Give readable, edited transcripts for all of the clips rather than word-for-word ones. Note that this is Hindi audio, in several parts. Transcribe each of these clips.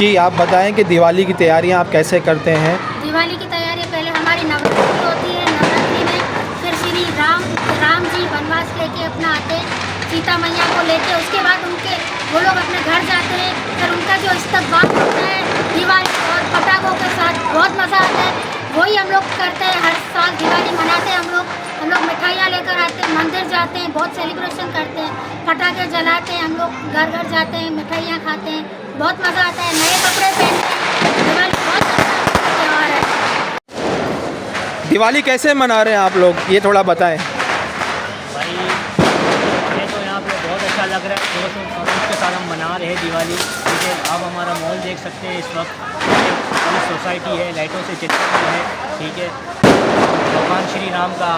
जी, आप बताएं कि दिवाली की तैयारियां आप कैसे करते हैं? दिवाली की तैयारी पहले हमारी नवरात्रि होती है। नवरात्रि में फिर श्री राम जी वनवास लेके अपना आते हैं, सीता मैया को लेके। उसके बाद वो लोग अपने घर जाते हैं। फिर उनका जो इस्तकबाल होता है दिवाली और पटाखों के साथ, बहुत मज़ा आता है। वही हम लोग करते हैं, हर साल दिवाली मनाते हैं। हम लोग मिठाइयाँ लेकर आते हैं, मंदिर जाते हैं, बहुत सेलिब्रेशन करते हैं, पटाखे जलाते हैं, हम लोग घर घर जाते हैं, मिठाइयाँ खाते हैं, बहुत मज़ा आता है। नए कपड़े पहनते हैं। दिवाली बहुत अच्छा त्यौहार है। दिवाली कैसे मना रहे हैं आप लोग, ये थोड़ा बताएं। भाई ये तो यहाँ पे बहुत अच्छा लग रहा है, दोस्तों के साथ हम मना रहे हैं दिवाली। ठीक है, आप हमारा मॉल देख सकते हैं। इस वक्त पूरी सोसाइटी है, लाइटों से चित्रमय है। ठीक है, भगवान श्री राम का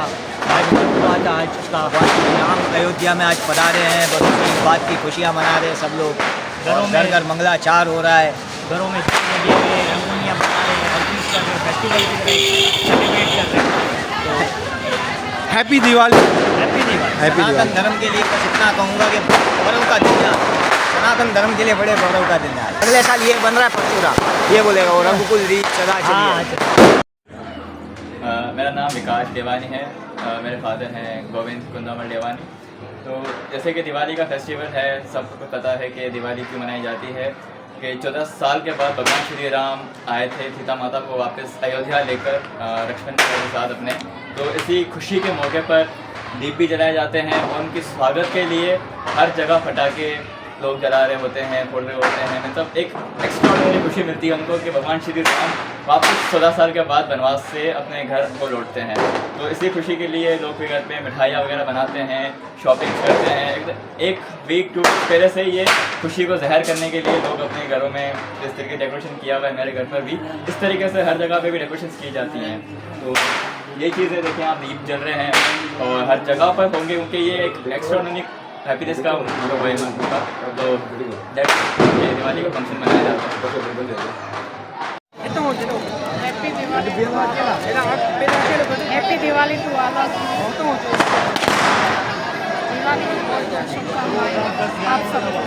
आज हुआ था, आज उसका राम अयोध्या में आज पधारे हैं। बस इस बात की खुशियाँ मना रहे हैं सब लोग। घरों में घर घर मंगलाचार हो रहा है। घरों में लगे हुए रंगोलियाँ बना रहे हैं, हर चीज़ कर रहे हैं, फेस्टिवल की तरह सेलिब्रेट कर रहे हैं। Happy Diwali. Happy Diwali. Happy सनातन दिवाली। धर्म के लिए बस इतना कहूँगा कि गौरव का दिन है। सनातन धर्म के लिए बड़े गौरव का दिन है। अगले साल ये बन रहा है परशुरा, ये बोलेगा वो रघुकुल रीत सदा चलिए। मेरा नाम विकास देवानी है। मेरे फादर हैं गोविंद कुंदामल देवानी। तो जैसे कि दिवाली का फेस्टिवल है, सबको पता है कि दिवाली क्यों मनाई जाती है कि 14 साल के बाद भगवान श्री राम आए थे सीता माता को वापस अयोध्या लेकर लक्ष्मण जी के साथ अपने। तो इसी खुशी के मौके पर दीप भी जलाए जाते हैं और उनके स्वागत के लिए हर जगह पटाखे लोग जला रहे होते हैं, फोड़ रहे होते हैं। मतलब एक एक्स्ट्राऑर्डिनरी खुशी मिलती है उनको कि भगवान श्री राम वापस 14 साल के बाद वनवास से अपने घर को लौटते हैं। तो इसी खुशी के लिए लोग भी घर पे मिठाइयाँ वगैरह बनाते हैं, शॉपिंग करते हैं। एक वीक 2 वीक पहले से ये खुशी को ज़ाहिर करने के लिए लोग अपने घरों में इस तरीके डेकोरेशन किया हुआ है। मेरे घर पर भी इस तरीके से हर जगह पे भी डेकोरेशन की जाती हैं। तो ये चीज़ें देखें आप, दीप जल रहे हैं और हर जगह पर होंगे, क्योंकि ये एक एक्स्ट्राऑर्डिनरी हैप्पीनेस का मतलब वो है उनका। तो ये दिवाली का फंक्शन मनाया जाता है। Happy Diwali to all of you. Diwali की बहुत बहुत शुभकामनाएं आप सबको।